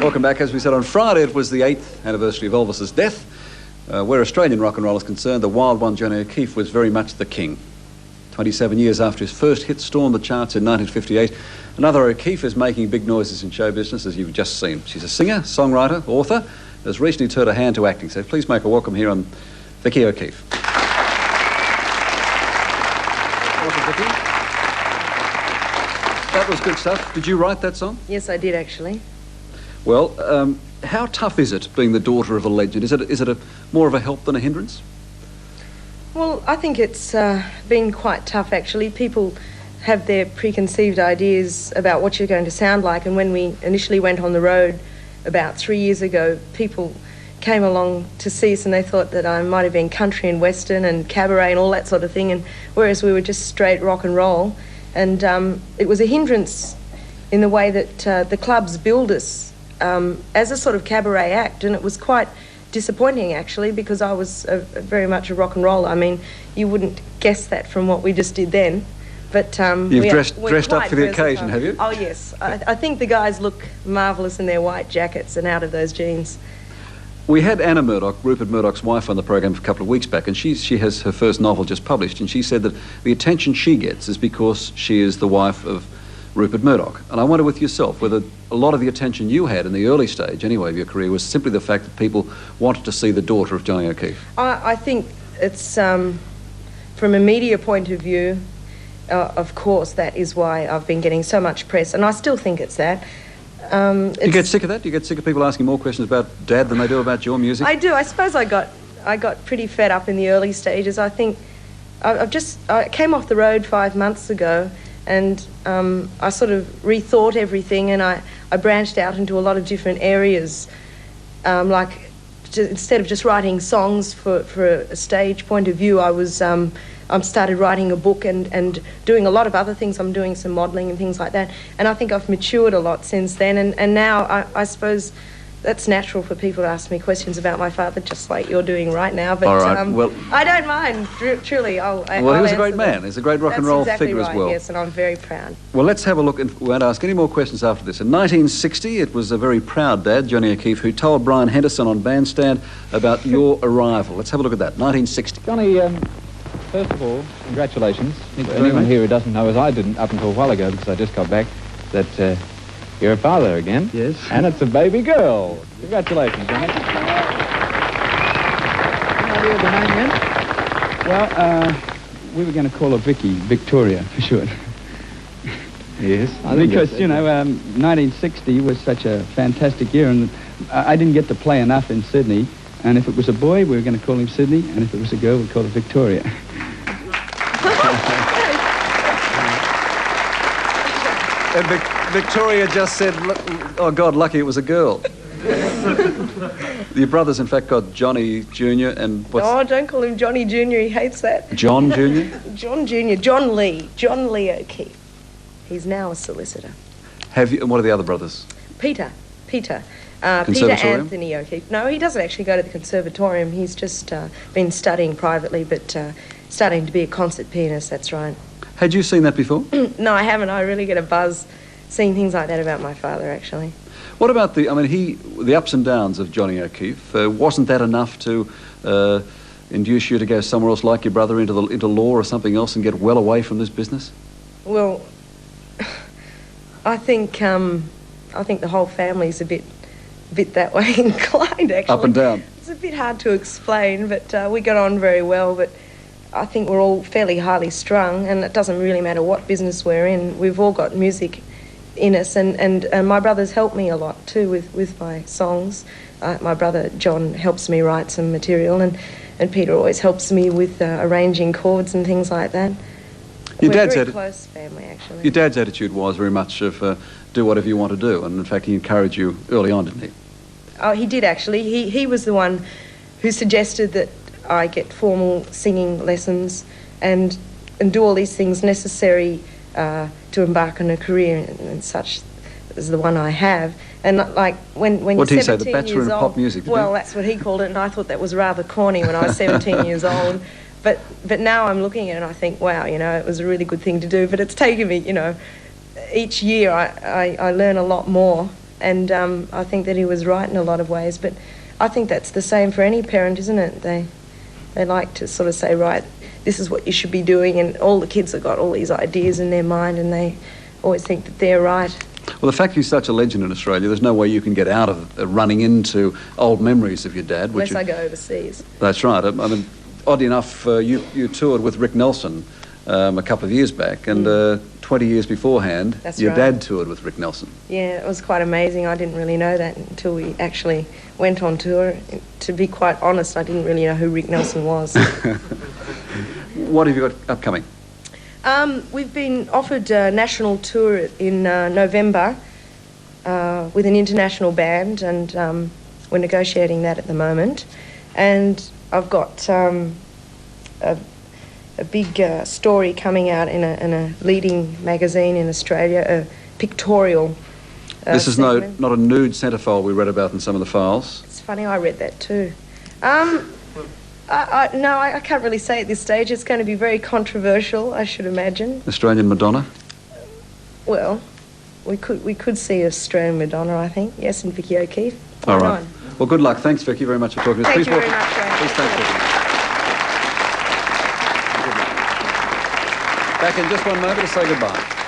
Welcome back. As we said on Friday, it was the 8th anniversary of Elvis's death. Where Australian rock and roll is concerned, the wild one, Johnny O'Keefe, was very much the king. 27 years after his first hit stormed the charts in 1958, another O'Keefe is making big noises in show business, as you've just seen. She's a singer, songwriter, author, and has recently turned her hand to acting. So please make a welcome here on Vicky O'Keefe. Welcome, Vicky. That was good stuff. Did you write that song? Yes, I did, actually. Well, how tough is it being the daughter of a legend? Is it more of a help than a hindrance? Well, I think it's been quite tough, actually. People have their preconceived ideas about what you're going to sound like, and when we initially went on the road about 3 years ago, people came along to see us and they thought that I might have been country and western and cabaret and all that sort of thing, and whereas we were just straight rock and roll. And it was a hindrance in the way that the clubs billed us as a sort of cabaret act, and it was quite disappointing, actually, because I was very much a rock and roller. I mean, you wouldn't guess that from what we just did then. But you've dressed up for the occasion, have you? Oh, yes. I think the guys look marvellous in their white jackets and out of those jeans. We had Anna Murdoch, Rupert Murdoch's wife, on the program a couple of weeks back, and she has her first novel just published, and she said that the attention she gets is because she is the wife of Rupert Murdoch. And I wonder with yourself whether a lot of the attention you had in the early stage, anyway, of your career was simply the fact that people wanted to see the daughter of Johnny O'Keefe. I think it's, from a media point of view, of course, that is why I've been getting so much press, and I still think it's that. You get sick of that? You get sick of people asking more questions about Dad than they do about your music? I do. I suppose I got pretty fed up in the early stages. I think I came off the road 5 months ago, and I sort of rethought everything, and I branched out into a lot of different areas. Instead of just writing songs for a stage point of view, I started writing a book and doing a lot of other things. I'm doing some modelling and things like that, and I think I've matured a lot since then, and now I suppose that's natural for people to ask me questions about my father, just like you're doing right now. But all right. Well, I don't mind, truly. Well, he was a great man. He's a great rock and roll figure right, as well. Yes, and I'm very proud. Well, let's have a look, and we won't ask any more questions after this. In 1960, it was a very proud dad, Johnny O'Keefe, who told Brian Henderson on Bandstand about your arrival. Let's have a look at that. 1960. Johnny, first of all, congratulations. For anyone here who doesn't know, as I didn't up until a while ago, because I just got back, that you're a father again. Yes. And it's a baby girl. Congratulations, Johnny. Any idea of the name yet? Well, we were going to call her Vicky, Victoria, for short. Yes. Because, 1960 was such a fantastic year, and I didn't get to play enough in Sydney. And if it was a boy, we were going to call him Sydney, and if it was a girl, we'd call her Victoria. And Victoria just said, oh, God, lucky it was a girl. Your brother's, in fact, got Johnny Jr. and what's... Oh, don't call him Johnny Jr. He hates that. John Jr.? John Jr. John Lee O'Keefe. He's now a solicitor. And what are the other brothers? Peter Conservatorium? Anthony O'Keefe. No, he doesn't actually go to the conservatorium. He's just been studying privately, but studying to be a concert pianist, that's right. Had you seen that before? No, I haven't. I really get a buzz seeing things like that about my father, actually. What about the ups and downs of Johnny O'Keefe? Wasn't that enough to induce you to go somewhere else, like your brother, into law or something else, and get well away from this business? Well, I think the whole family's a bit that way inclined, actually. Up and down. It's a bit hard to explain, but we got on very well. But I think we're all fairly highly strung, and it doesn't really matter what business we're in. We've all got music in us, and my brother's helped me a lot too with my songs. My brother John helps me write some material, and Peter always helps me with arranging chords and things like that. We're a very close family, actually. Your dad's attitude was very much of do whatever you want to do, and in fact he encouraged you early on, didn't he? Oh, he did, actually. He was the one who suggested that I get formal singing lessons and do all these things necessary to embark on a career and such as the one I have. And like when what you're 17 years old... What did he say, the Bachelor in Pop Music? Well, that's what he called it, and I thought that was rather corny when I was 17 years old. But now I'm looking at it and I think, wow, it was a really good thing to do. But it's taken me, each year I learn a lot more. And I think that he was right in a lot of ways. But I think that's the same for any parent, isn't it? They like to sort of say, right, this is what you should be doing, and all the kids have got all these ideas in their mind, and they always think that they're right. Well, the fact he's such a legend in Australia, there's no way you can get out of running into old memories of your dad. Unless I go overseas. That's right. I mean, oddly enough, you toured with Rick Nelson a couple of years back, and 20 years beforehand, your dad toured with Rick Nelson. Yeah, it was quite amazing. I didn't really know that until we actually went on tour. To be quite honest, I didn't really know who Rick Nelson was. What have you got upcoming? We've been offered a national tour in November with an international band, and we're negotiating that at the moment. And I've got a big story coming out in a leading magazine in Australia, a pictorial This is not a nude centrefold we read about in some of the files. It's funny, I read that too. No, I can't really say at this stage. It's going to be very controversial, I should imagine. Australian Madonna? Well, we could see Australian Madonna, I think. Yes, and Vicky O'Keeffe. All right. Well, good luck. Thanks, Vicky, very much for talking to us. Thank you very much, Ray. Please thank Vicky. Back in just one moment to say goodbye.